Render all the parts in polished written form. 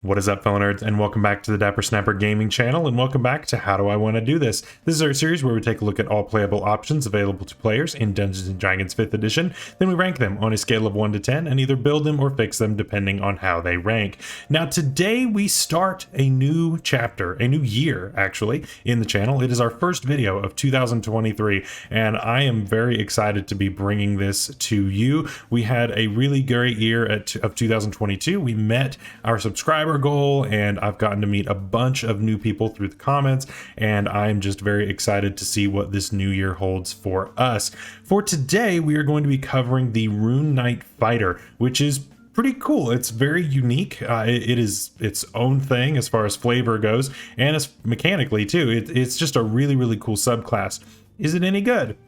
What is up, fellow nerds, and welcome back to the Dapper Snapper Gaming channel, and welcome back to How Do I Want to Do This? This is our series where we take a look at all playable options available to players in Dungeons & Dragons 5th edition, then we rank them on a scale of 1 to 10 and either build them or fix them depending on how they rank. Now today we start a new chapter, a new year actually, in the channel. It is our first video of 2023, and I am very excited to be bringing this to you. We had a really great year of 2022. We met our subscriber goal, and I've gotten to meet a bunch of new people through the comments, and I'm just very excited to see what this new year holds for us. For today, we are going to be covering the Rune Knight Fighter, which is pretty cool. It's very unique. It is its own thing as far as flavor goes, and as mechanically too. It's just a really cool subclass. Is it any good?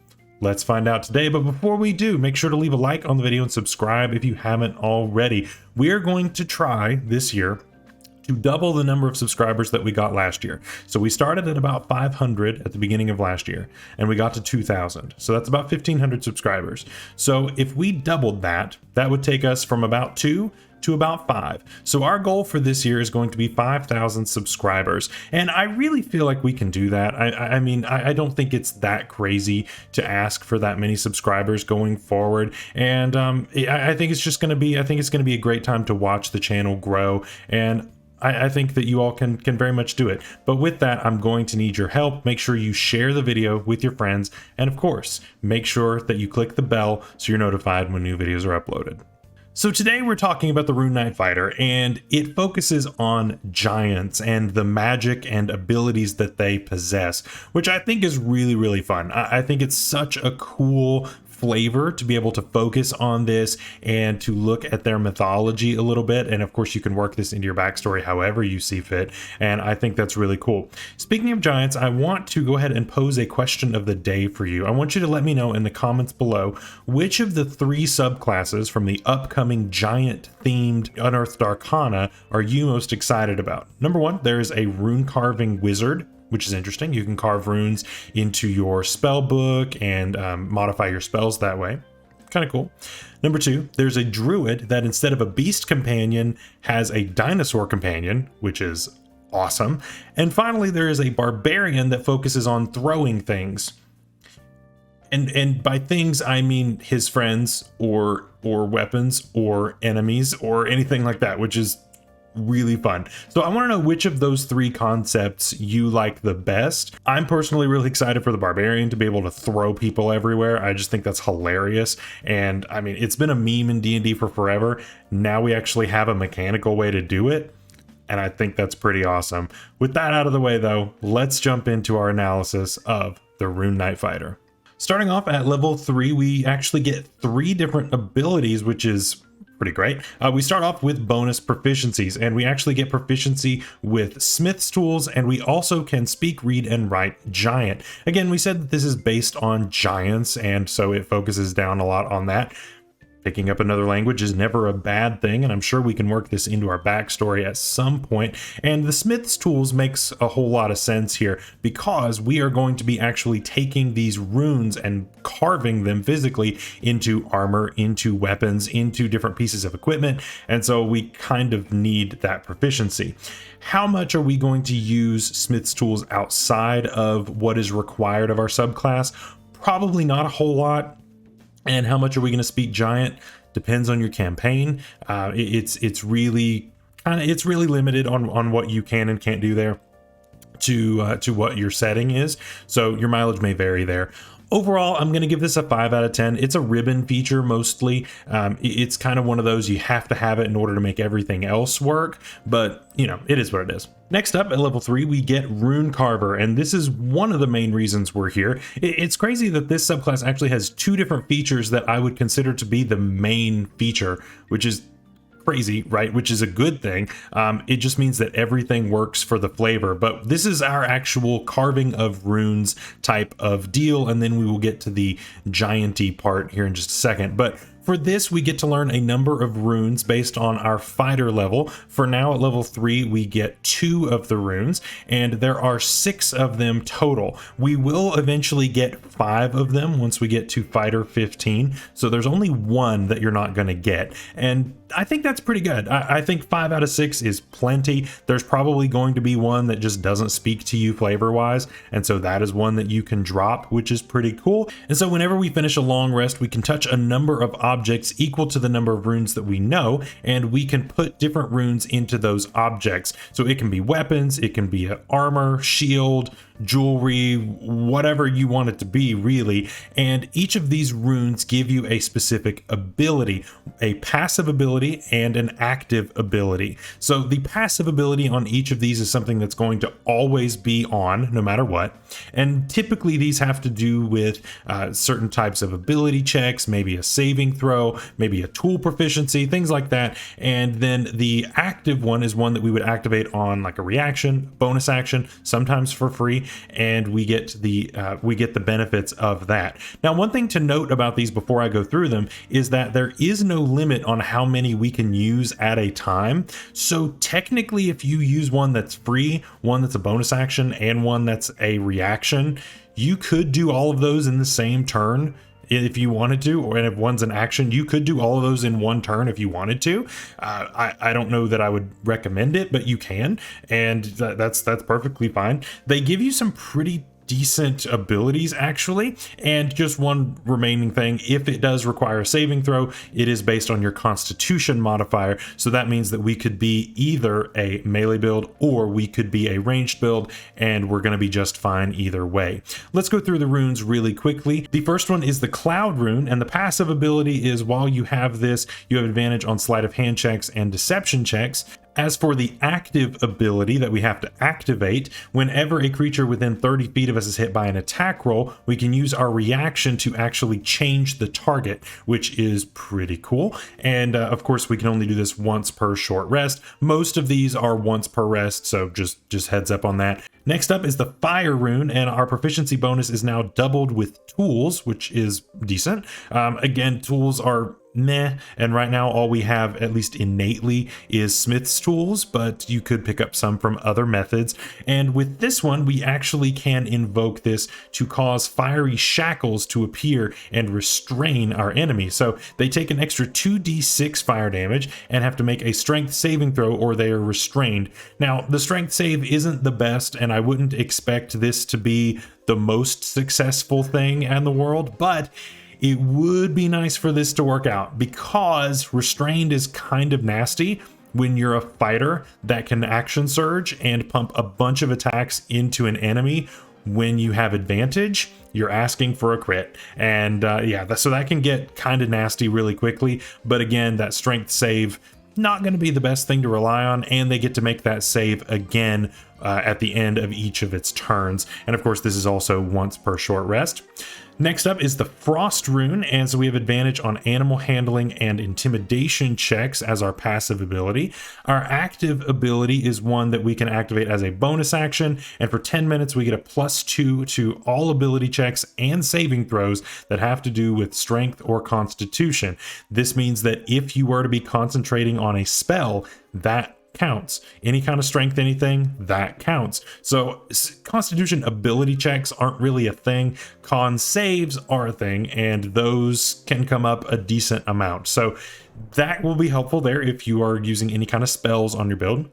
Let's find out today, but before we do, make sure to leave a like on the video and subscribe if you haven't already. We are going to try this year to double the number of subscribers that we got last year. So we started at about 500 at the beginning of last year, and we got to 2,000. So that's about 1,500 subscribers. So if we doubled that, that would take us from about 2 to about 5. So our goal for this year is going to be 5,000 subscribers. And I really feel like we can do that. I mean, I don't think it's that crazy to ask for that many subscribers going forward. And I think it's just going to be, a great time to watch the channel grow. And I think that you all can very much do it. But with that, I'm going to need your help. Make sure you share the video with your friends. And of course, make sure that you click the bell so you're notified when new videos are uploaded. So today we're talking about the Rune Knight Fighter, and it focuses on giants and the magic and abilities that they possess, which I think is really fun. I think it's such a cool flavor to be able to focus on this and to look at their mythology a little bit. And of course, you can work this into your backstory however you see fit. And I think that's really cool. Speaking of giants, I want to go ahead and pose a question of the day for you. I want you to let me know in the comments below which of the 3 subclasses from the upcoming giant themed Unearthed Arcana are you most excited about. Number 1, there is a rune carving wizard, which is interesting. You can carve runes into your spell book and modify your spells that way. Kind of cool. Number 2, there's a druid that instead of a beast companion has a dinosaur companion, which is awesome. And finally, there is a barbarian that focuses on throwing things. And by things, I mean his friends or weapons or enemies or anything like that, which is really fun. So I want to know which of those 3 concepts you like the best. I'm personally really excited for the barbarian to be able to throw people everywhere. I just think that's hilarious. And I mean, it's been a meme in D&D for forever. Now we actually have a mechanical way to do it, and I think that's pretty awesome. With that out of the way though, let's jump into our analysis of the Rune Knight Fighter. Starting off at level 3, we actually get 3 different abilities, which is pretty great. We start off with bonus proficiencies, and we actually get proficiency with smith's tools, and we also can speak, read, and write giant. Again, we said that this is based on giants, and so it focuses down a lot on that. Picking up another language is never a bad thing, and I'm sure we can work this into our backstory at some point. And the smith's tools makes a whole lot of sense here because we are going to be actually taking these runes and carving them physically into armor, into weapons, into different pieces of equipment. And so we kind of need that proficiency. How much are we going to use smith's tools outside of what is required of our subclass? Probably not a whole lot. And how much are we going to speak giant? Depends on your campaign. It's really limited on what you can and can't do there to what your setting is. So your mileage may vary there. Overall, I'm going to give this a 5 out of 10. It's a ribbon feature mostly. It's kind of one of those you have to have it in order to make everything else work, but you know, it is what it is. Next up at level 3, we get Rune Carver, and this is one of the main reasons we're here. It's crazy that this subclass actually has 2 different features that I would consider to be the main feature, which is crazy, right? Which is a good thing. It just means that everything works for the flavor, but this is our actual carving of runes type of deal, and then we will get to the gianty part here in just a second. But For this, we get to learn a number of runes based on our fighter level. For now, at level 3, we get 2 of the runes, and there are 6 of them total. We will eventually get 5 of them once we get to fighter 15, so there's only 1 that you're not going to get, and I think that's pretty good. I think 5 out of 6 is plenty. There's probably going to be one that just doesn't speak to you flavor-wise, and so that is one that you can drop, which is pretty cool. And so whenever we finish a long rest, we can touch a number of objects equal to the number of runes that we know, and we can put different runes into those objects. So it can be weapons, it can be armor, shield, jewelry, whatever you want it to be, really. And each of these runes give you a specific ability, a passive ability and an active ability. So the passive ability on each of these is something that's going to always be on no matter what. And typically these have to do with certain types of ability checks, maybe a saving throw, maybe a tool proficiency, things like that. And then the active one is one that we would activate on like a reaction, bonus action, sometimes for free, and we get the benefits of that. Now, one thing to note about these before I go through them is that there is no limit on how many we can use at a time. So technically, if you use one that's free, one that's a bonus action, and one that's a reaction, you could do all of those in the same turn if you wanted to, or if one's an action, you could do all of those in one turn if you wanted to. I don't know that I would recommend it, but you can, and that's perfectly fine. They give you some pretty decent abilities actually, and just one remaining thing, if it does require a saving throw, it is based on your constitution modifier, so that means that we could be either a melee build or we could be a ranged build, and we're going to be just fine either way. Let's go through the runes really quickly. The first one is the Cloud rune, and the passive ability is while you have this, you have advantage on sleight of hand checks and deception checks. As for the active ability that we have to activate, whenever a creature within 30 feet of us is hit by an attack roll, we can use our reaction to actually change the target, which is pretty cool. And of course, we can only do this once per short rest. Most of these are once per rest, so just heads up on that. Next up is the Fire rune, and our proficiency bonus is now doubled with tools, which is decent. Again, tools are meh, and right now all we have, at least innately, is smith's tools, but you could pick up some from other methods. And with this one, we actually can invoke this to cause fiery shackles to appear and restrain our enemy. So they take an extra 2d6 fire damage and have to make a strength saving throw, or they are restrained. Now, the strength save isn't the best, and I wouldn't expect this to be the most successful thing in the world, but it would be nice for this to work out, because restrained is kind of nasty when you're a fighter that can action surge and pump a bunch of attacks into an enemy. When you have advantage, you're asking for a crit, and so that can get kind of nasty really quickly. But again, that strength save, not going to be the best thing to rely on, and they get to make that save again at the end of each of its turns. And of course, this is also once per short rest. Next up is the Frost rune, and so we have advantage on animal handling and intimidation checks as our passive ability. Our active ability is one that we can activate as a bonus action, and for 10 minutes we get a +2 to all ability checks and saving throws that have to do with strength or constitution. This means that if you were to be concentrating on a spell, that counts. Any kind of strength, anything, that counts. So constitution ability checks aren't really a thing. Con saves are a thing, and those can come up a decent amount. So that will be helpful there if you are using any kind of spells on your build.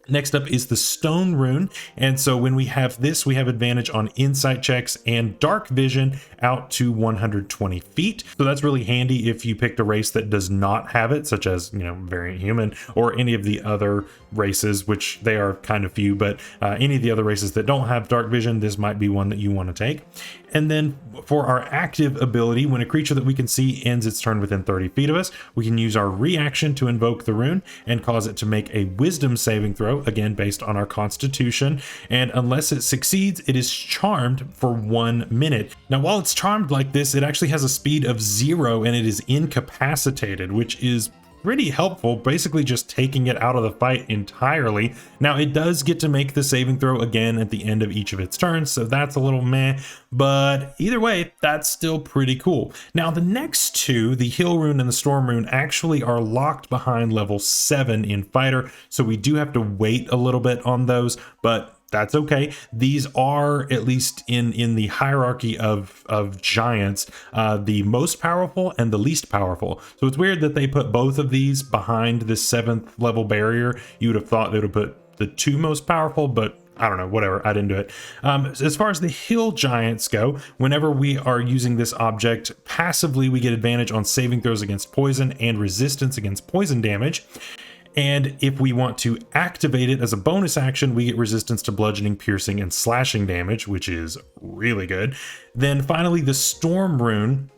Next up is the Stone rune, and so when we have this, we have advantage on insight checks and dark vision out to 120 feet. So that's really handy if you picked a race that does not have it, such as, variant human, or any of the other races, which they are kind of few, but any of the other races that don't have dark vision, this might be one that you want to take. And then for our active ability, when a creature that we can see ends its turn within 30 feet of us, we can use our reaction to invoke the rune and cause it to make a wisdom saving throw, again based on our constitution, and unless it succeeds, it is charmed for 1 minute. Now, while it's charmed like this, it actually has a speed of 0 and it is incapacitated, which is pretty helpful, basically just taking it out of the fight entirely. Now it does get to make the saving throw again at the end of each of its turns, so that's a little meh, but either way, that's still pretty cool. Now the next two, the Heal Rune and the Storm Rune, actually are locked behind level 7 in Fighter, so we do have to wait a little bit on those, but that's okay. These are, at least in the hierarchy of giants, the most powerful and the least powerful. So it's weird that they put both of these behind this 7th level barrier. You would have thought they would have put the 2 most powerful, but I don't know, whatever, I didn't do it. As far as the hill giants go, whenever we are using this object passively, we get advantage on saving throws against poison and resistance against poison damage. And if we want to activate it as a bonus action, we get resistance to bludgeoning, piercing, and slashing damage, which is really good. Then finally, the Storm Rune.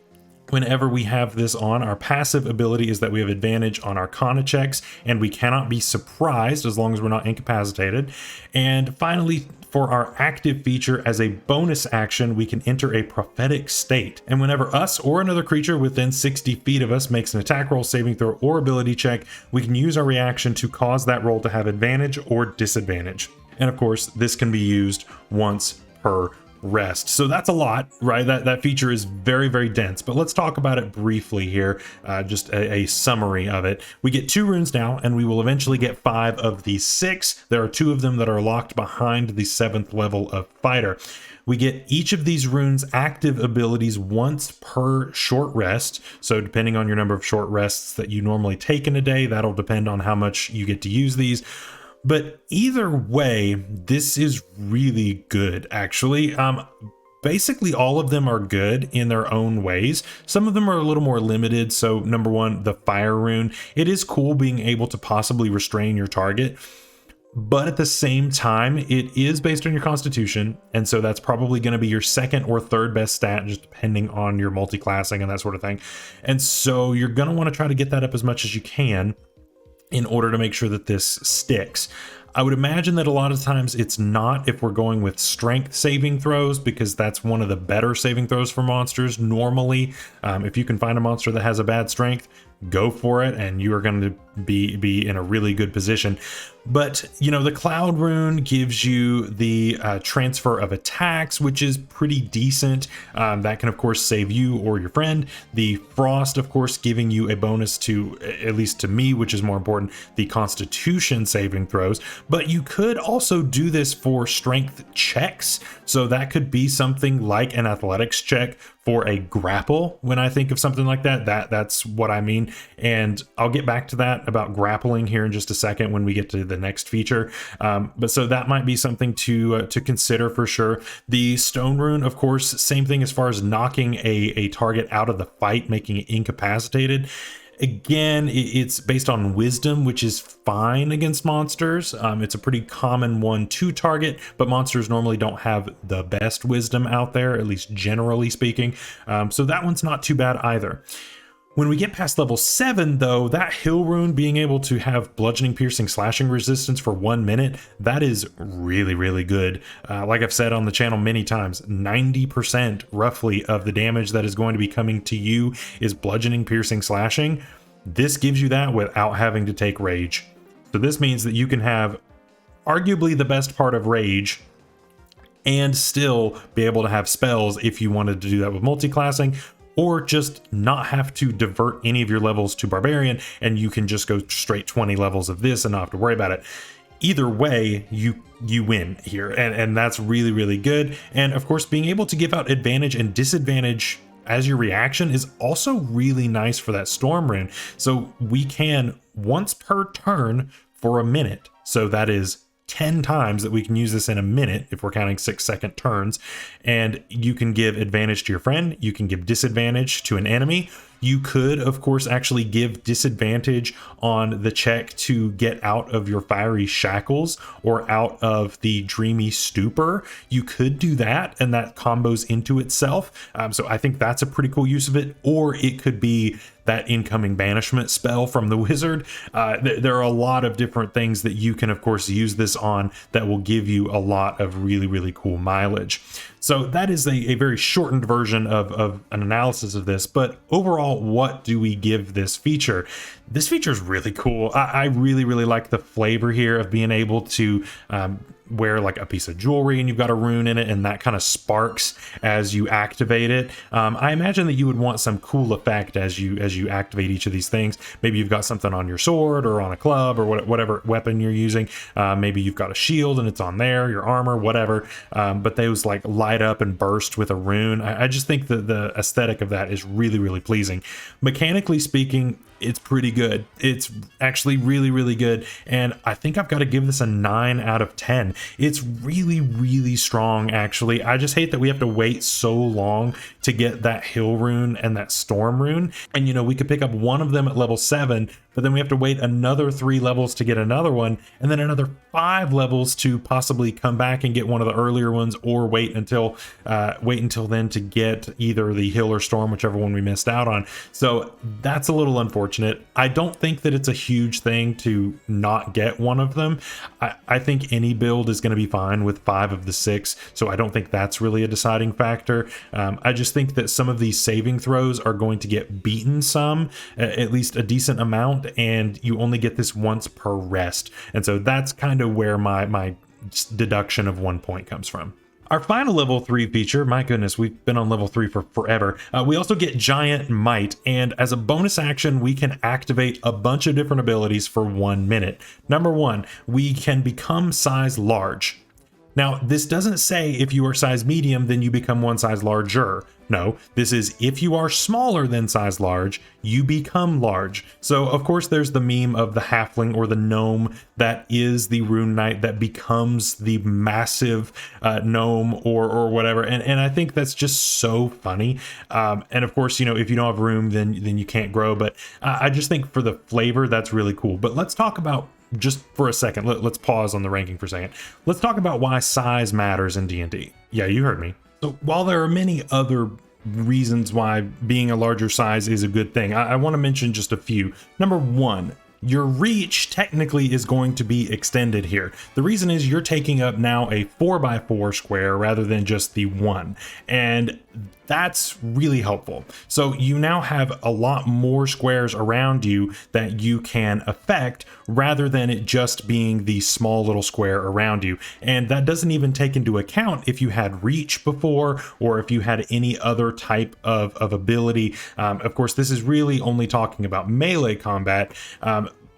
Whenever we have this on, our passive ability is that we have advantage on Arcana checks, and we cannot be surprised as long as we're not incapacitated. And finally, for our active feature, as a bonus action, we can enter a prophetic state. And whenever us or another creature within 60 feet of us makes an attack roll, saving throw, or ability check, we can use our reaction to cause that roll to have advantage or disadvantage. And of course, this can be used once per rest. So that's a lot, right? That feature is very, very dense, but let's talk about it briefly here. Just a summary of it. We get 2 runes now, and we will eventually get 5 of these 6. There are 2 of them that are locked behind the 7th level of Fighter. We get each of these runes active abilities once per short rest. So depending on your number of short rests that you normally take in a day, that'll depend on how much you get to use these. But either way, this is really good, actually. Basically, all of them are good in their own ways. Some of them are a little more limited. So number 1, the Fire Rune. It is cool being able to possibly restrain your target. But at the same time, it is based on your constitution. And so that's probably going to be your 2nd or 3rd best stat, just depending on your multi-classing and that sort of thing. And so you're going to want to try to get that up as much as you can in order to make sure that this sticks. I would imagine that a lot of times it's not if we're going with strength saving throws, because that's one of the better saving throws for monsters. Normally, if you can find a monster that has a bad strength, go for it, and you are going to be in a really good position. But, you know, the Cloud Rune gives you the transfer of attacks, which is pretty decent. That can, of course, save you or your friend. The Frost, of course, giving you a bonus to, at least to me, which is more important, the Constitution saving throws. But you could also do this for strength checks. So that could be something like an athletics check for a grapple. When I think of something like that, that's what I mean. And I'll get back to that about grappling here in just a second when we get to the next feature. But so that might be something to consider for sure. The Stone Rune, of course, same thing as far as knocking a target out of the fight, making it incapacitated. Again, it's based on wisdom, which is fine against monsters. It's a pretty common one to target, but monsters normally don't have the best wisdom out there, at least generally speaking. So that one's not too bad either. When we get past level 7, though, that Hill Rune being able to have bludgeoning, piercing, slashing resistance for 1 minute, that is really, really good. Like I've said on the channel many times, 90% roughly of the damage that is going to be coming to you is bludgeoning, piercing, slashing. This gives you that without having to take rage. So this means that you can have arguably the best part of rage and still be able to have spells if you wanted to do that with multi-classing, or just not have to divert any of your levels to Barbarian, and you can just go straight 20 levels of this and not have to worry about it. Either way, you win here, and that's really, really good. And of course, being able to give out advantage and disadvantage as your reaction is also really nice for that Storm Rune. So we can once per turn for a minute. So that is 10 times that we can use this in a minute if we're counting 6-second turns. And you can give advantage to your friend, you can give disadvantage to an enemy. You could, of course, actually give disadvantage on the check to get out of your fiery shackles or out of the dreamy stupor. You could do that, and that combos into itself. So I think that's a pretty cool use of it. Or it could be that incoming banishment spell from the wizard. There are a lot of different things that you can, of course, use this on that will give you a lot of really, really cool mileage. So that is a very shortened version of an analysis of this, but overall, overall, what do we give this feature? This feature is really cool. I really, really like the flavor here of being able to wear like a piece of jewelry and you've got a rune in it, and that kind of sparks as you activate it. I imagine that you would want some cool effect as you activate each of these things. Maybe you've got something on your sword or on a club or whatever weapon you're using. Maybe you've got a shield and it's on there, your armor, whatever. But those like light up and burst with a rune. I just think that the aesthetic of that is really, really pleasing. Mechanically speaking, it's pretty good. It's actually really, really good. And I think I've got to give this a 9 out of 10. It's really, really strong, actually. I just hate that we have to wait so long to get that hill rune and that storm rune. And, you know, we could pick up one of them at level 7, but then we have to wait another 3 levels to get another one, and then another 5 levels to possibly come back and get one of the earlier ones, or wait until then to get either the hill or storm, whichever one we missed out on. So that's a little unfortunate. I don't think that it's a huge thing to not get one of them. I think any build is going to be fine with 5 of the 6, so I don't think that's really a deciding factor. I just think that some of these saving throws are going to get beaten some, at least a decent amount, and you only get this once per rest. And so that's kind of where my deduction of 1 point comes from. Our final level 3 feature, my goodness, we've been on level 3 for forever. We also get Giant Might, and as a bonus action, we can activate a bunch of different abilities for 1 minute. Number 1, we can become size large. Now, this doesn't say if you are size medium, then you become 1 size larger. No, this is if you are smaller than size large, you become large. So of course there's the meme of the halfling or the gnome that is the Rune Knight that becomes the massive gnome or whatever. And I think that's just so funny. And of course, you know, if you don't have room, then you can't grow. But I just think for the flavor, that's really cool. But let's talk about, just for a second, let's pause on the ranking for a second. Let's talk about why size matters in D&D. Yeah, you heard me. So while there are many other reasons why being a larger size is a good thing, I want to mention just a few. Number 1, your reach technically is going to be extended here. The reason is you're taking up now a 4x4 square rather than just the 1, and that's really helpful. So you now have a lot more squares around you that you can affect rather than it just being the small little square around you. And that doesn't even take into account if you had reach before or if you had any other type of ability. Of course, this is really only talking about melee combat.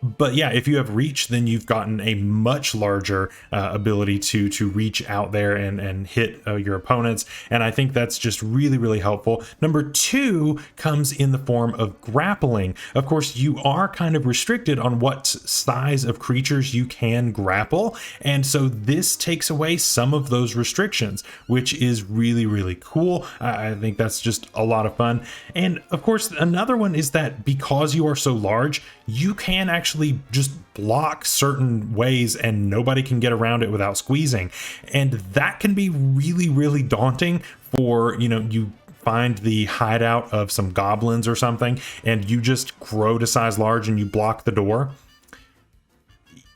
But yeah, if you have reach, then you've gotten a much larger ability to reach out there and hit your opponents. And I think that's just really, really helpful. Number 2 comes in the form of grappling. Of course, you are kind of restricted on what size of creatures you can grapple. And so this takes away some of those restrictions, which is really, really cool. I think that's just a lot of fun. And of course, another one is that because you are so large, you can actually just block certain ways and nobody can get around it without squeezing. And that can be really, really daunting for, you know, you find the hideout of some goblins or something and you just grow to size large and you block the door.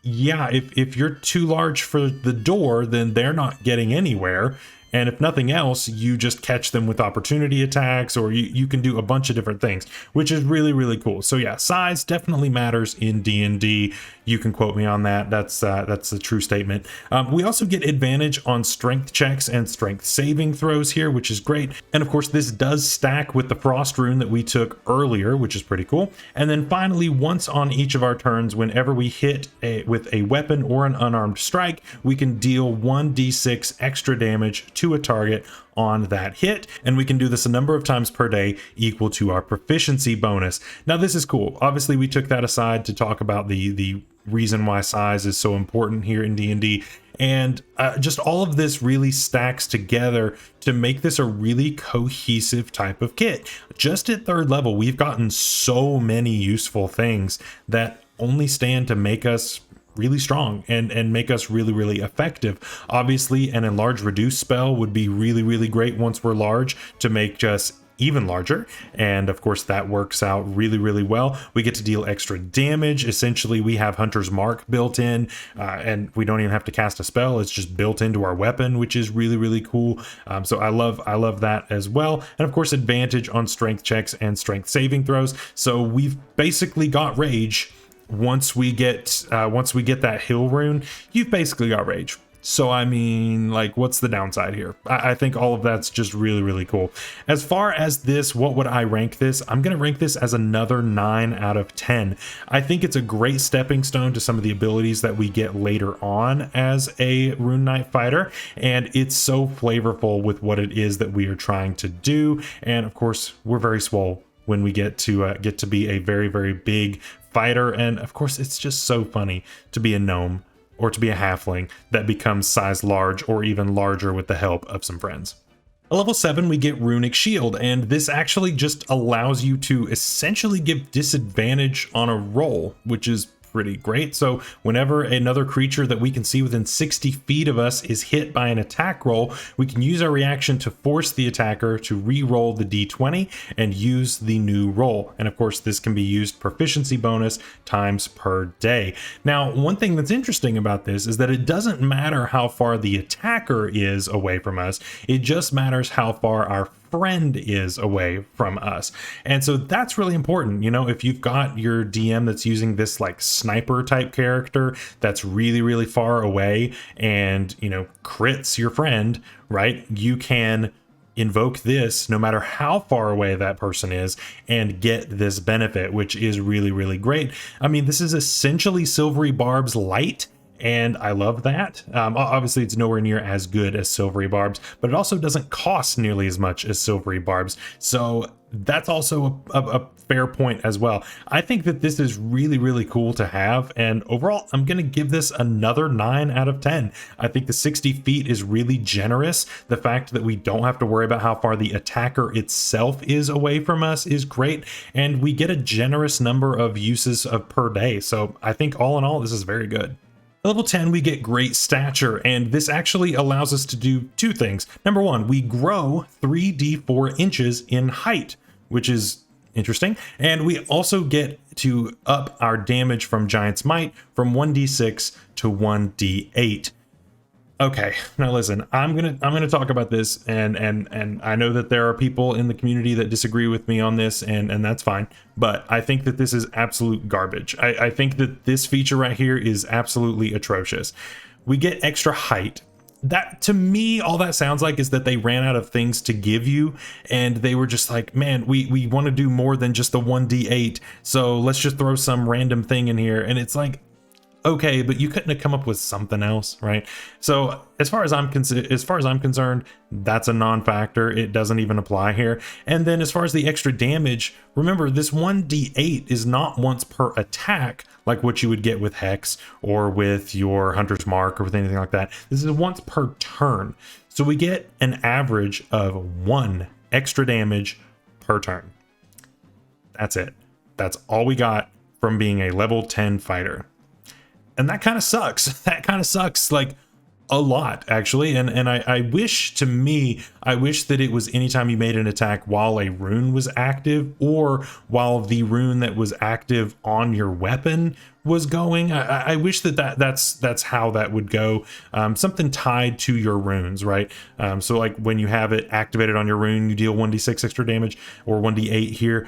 Yeah, if you're too large for the door, then they're not getting anywhere. And if nothing else, you just catch them with opportunity attacks, or you can do a bunch of different things, which is really, really cool. So yeah, size definitely matters in D&D. You can quote me on that. That's a true statement. We also get advantage on strength checks and strength saving throws here, which is great. And of course, this does stack with the frost rune that we took earlier, which is pretty cool. And then finally, once on each of our turns, whenever we hit with a weapon or an unarmed strike, we can deal 1d6 extra damage to a target on that hit, and we can do this a number of times per day equal to our proficiency bonus. Now this is cool. Obviously we took that aside to talk about the reason why size is so important here in D&D, and just all of this really stacks together to make this a really cohesive type of kit. Just at 3rd level, we've gotten so many useful things that only stand to make us really strong and make us really, really effective. Obviously, an enlarge reduce spell would be really, really great once we're large to make us even larger, and of course that works out really well. We get to deal extra damage. Essentially we have Hunter's Mark built in, and we don't even have to cast a spell. It's just built into our weapon, which is really cool. So I love that as well. And of course advantage on strength checks and strength saving throws. So we've basically got rage. Once we get that hill rune, you've basically got rage. So, I mean, like, what's the downside here? I think all of that's just really cool. As far as this, what would I rank this? I'm going to rank this as another 9 out of 10. I think it's a great stepping stone to some of the abilities that we get later on as a Rune Knight Fighter, and it's so flavorful with what it is that we are trying to do. And of course, we're very swole when we get to be a very big fighter. And of course, it's just so funny to be a gnome or to be a halfling that becomes size large or even larger with the help of some friends. At level 7, we get Runic Shield, and this actually just allows you to essentially give disadvantage on a roll, which is pretty great. So whenever another creature that we can see within 60 feet of us is hit by an attack roll, we can use our reaction to force the attacker to re-roll the d20 and use the new roll. And of course, this can be used proficiency bonus times per day. Now, one thing that's interesting about this is that it doesn't matter how far the attacker is away from us. It just matters how far our friend is away from us. And so that's really important. You know, if you've got your DM that's using this like sniper type character that's really far away and, you know, crits your friend, right? You can invoke this no matter how far away that person is and get this benefit, which is really great. I mean, this is essentially Silvery Barbs light, and I love that. Obviously, it's nowhere near as good as Silvery Barbs, but it also doesn't cost nearly as much as Silvery Barbs. So that's also a fair point as well. I think that this is really cool to have, and overall, I'm going to give this another 9 out of 10. I think the 60 feet is really generous. The fact that we don't have to worry about how far the attacker itself is away from us is great, and we get a generous number of uses per day. So I think all in all, this is very good. Level 10, we get Great Stature, and this actually allows us to do two things. Number one, we grow 3d4 inches in height, which is interesting. And we also get to up our damage from Giant's Might from 1d6 to 1d8. Okay, now listen, I'm gonna talk about this, and I know that there are people in the community that disagree with me on this, and that's fine, but I think that this is absolute garbage. I think that this feature right here is absolutely atrocious. We get extra height. That, to me, all that sounds like is that they ran out of things to give you, and they were just like, man, we want to do more than just the 1d8, so let's just throw some random thing in here. And it's like, okay, but you couldn't have come up with something else, right? So as far as I'm concerned, that's a non-factor. It doesn't even apply here. And then as far as the extra damage, remember this 1d8 is not once per attack like what you would get with Hex or with your Hunter's Mark or with anything like that. This is once per turn. So we get an average of 1 extra damage per turn. That's it. That's all we got from being a level 10 fighter. And that kind of sucks. That kind of sucks, like, a lot, actually. And I wish that it was anytime you made an attack while a rune was active, or while the rune that was active on your weapon was going. I wish that's how that would go. Something tied to your runes, right? So like when you have it activated on your rune, you deal 1d6 extra damage, or 1d8 here.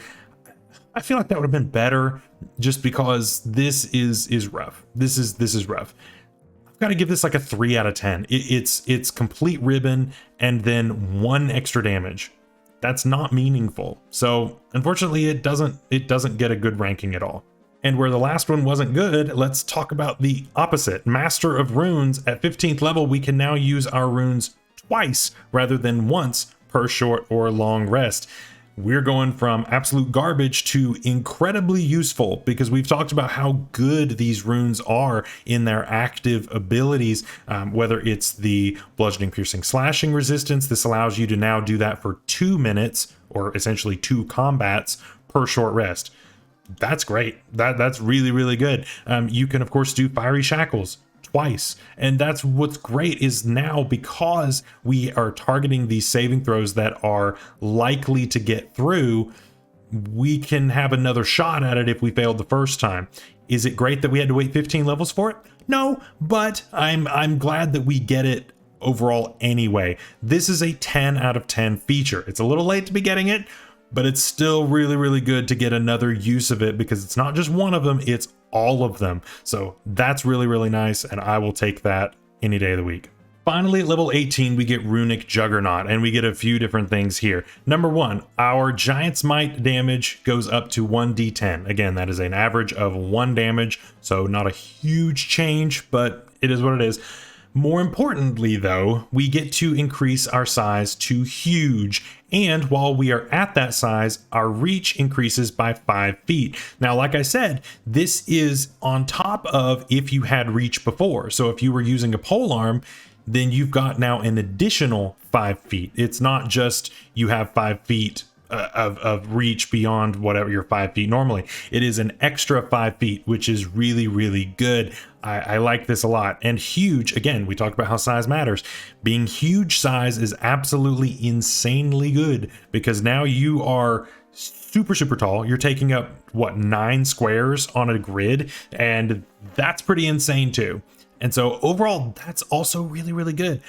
I feel like that would have been better, just because this is rough. This is rough. I've got to give this like a 3 out of 10. It's complete ribbon and then 1 extra damage. That's not meaningful. So unfortunately, it doesn't get a good ranking at all. And where the last one wasn't good, let's talk about the opposite. Master of Runes. At 15th level, we can now use our runes twice rather than once per short or long rest. We're going from absolute garbage to incredibly useful, because we've talked about how good these runes are in their active abilities, whether it's the bludgeoning, piercing, slashing resistance. This allows you to now do that for 2 minutes, or essentially 2 combats per short rest. That's great. That's really good. You can of course do fiery shackles twice. And that's what's great is now, because we are targeting these saving throws that are likely to get through, we can have another shot at it if we failed the first time. Is it great that we had to wait 15 levels for it? No, but I'm glad that we get it overall anyway. This is a 10 out of 10 feature. It's a little late to be getting it, but it's still really, really good to get another use of it, because it's not just one of them, it's all of them. So that's really, really nice, and I will take that any day of the week. Finally, at level 18, we get Runic Juggernaut, and we get a few different things here. Number one, our Giant's Might damage goes up to 1d10. Again, that is an average of 1 damage, so not a huge change, but it is what it is. More importantly, though, we get to increase our size to huge, and while we are at that size, our reach increases by 5 feet. Now, like I said, this is on top of if you had reach before. So if you were using a polearm, then you've got now an additional 5 feet. It's not just you have 5 feet of reach beyond whatever your 5 feet normally. It is an extra 5 feet, which is really, really good. I like this a lot. And huge, again, we talked about how size matters. Being huge size is absolutely insanely good, because now you are super, super tall. You're taking up, what, 9 squares on a grid, and that's pretty insane too. And so overall, that's also really, really good.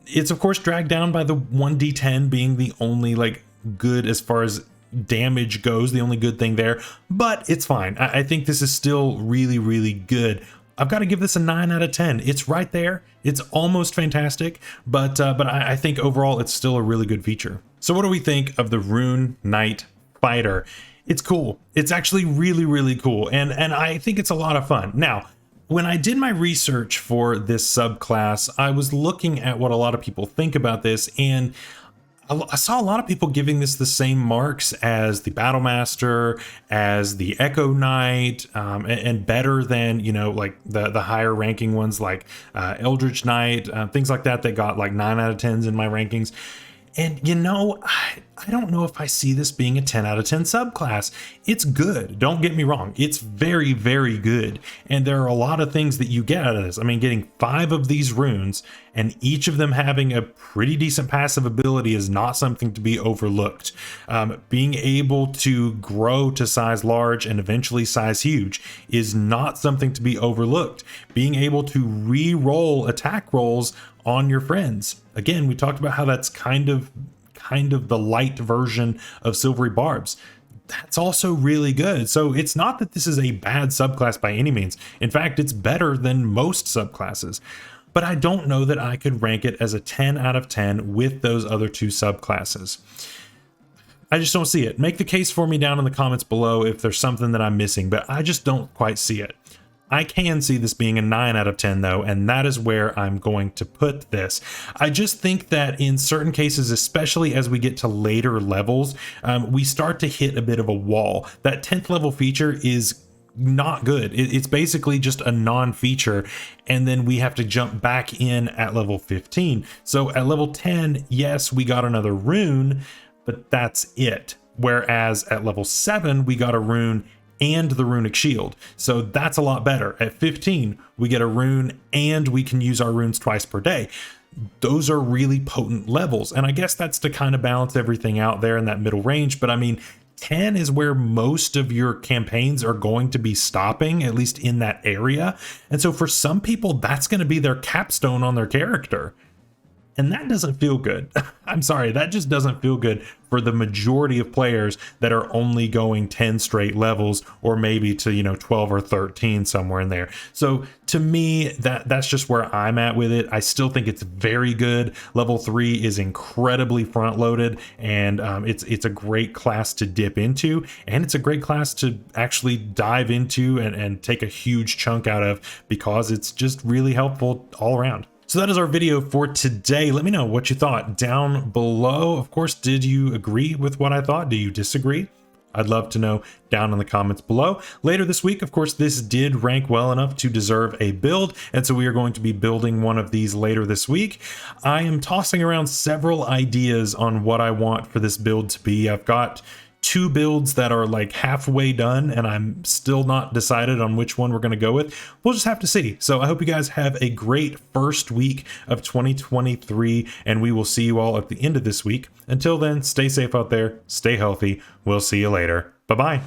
It's of course dragged down by the 1d10 being the only like good as far as damage goes, the only good thing there, but it's fine. I think this is still really, really good. I've got to give this a 9 out of 10. It's right there. It's almost fantastic, but I think overall it's still a really good feature. So what do we think of the Rune Knight Fighter? It's cool. It's actually really, really cool, and I think it's a lot of fun. Now, when I did my research for this subclass, I was looking at what a lot of people think about this, and I saw a lot of people giving this the same marks as the Battlemaster, as the Echo Knight, and better than, you know, like the higher ranking ones like Eldritch Knight, things like that got like 9 out of 10s in my rankings. And you know, I don't know if I see this being a 10 out of 10 subclass. It's good, don't get me wrong. It's very, very good. And there are a lot of things that you get out of this. I mean, getting 5 of these runes and each of them having a pretty decent passive ability is not something to be overlooked. Being able to grow to size large and eventually size huge is not something to be overlooked. Being able to re-roll attack rolls on your friends. Again, we talked about how that's kind of the light version of Silvery Barbs. That's also really good. So it's not that this is a bad subclass by any means. In fact, it's better than most subclasses. But I don't know that I could rank it as a 10 out of 10 with those other 2 subclasses. I just don't see it. Make the case for me down in the comments below if there's something that I'm missing, but I just don't quite see it. I can see this being a 9 out of 10 though, and that is where I'm going to put this. I just think that in certain cases, especially as we get to later levels, we start to hit a bit of a wall. That 10th level feature is not good. It's basically just a non-feature, and then we have to jump back in at level 15. So at level 10, yes, we got another rune, but that's it. Whereas at level 7, we got a rune and the runic shield. So that's a lot better. At 15, we get a rune and we can use our runes twice per day. Those are really potent levels. And I guess that's to kind of balance everything out there in that middle range. But I mean, 10 is where most of your campaigns are going to be stopping, at least in that area. And so for some people, that's going to be their capstone on their character. And that doesn't feel good. I'm sorry, that just doesn't feel good for the majority of players that are only going 10 straight levels, or maybe to, you know, 12 or 13, somewhere in there. So to me, that's just where I'm at with it. I still think it's very good. Level 3 is incredibly front loaded, and it's a great class to dip into, and it's a great class to actually dive into and take a huge chunk out of, because it's just really helpful all around. So that is our video for today. Let me know what you thought down below. Of course, did you agree with what I thought? Do you disagree? I'd love to know down in the comments below. Later this week, of course, this did rank well enough to deserve a build, and so we are going to be building one of these later this week. I am tossing around several ideas on what I want for this build to be. I've got 2 builds that are like halfway done, and I'm still not decided on which one we're going to go with. We'll just have to see. So I hope you guys have a great first week of 2023, and we will see you all at the end of this week. Until then, stay safe out there, stay healthy. We'll see you later. Bye-bye.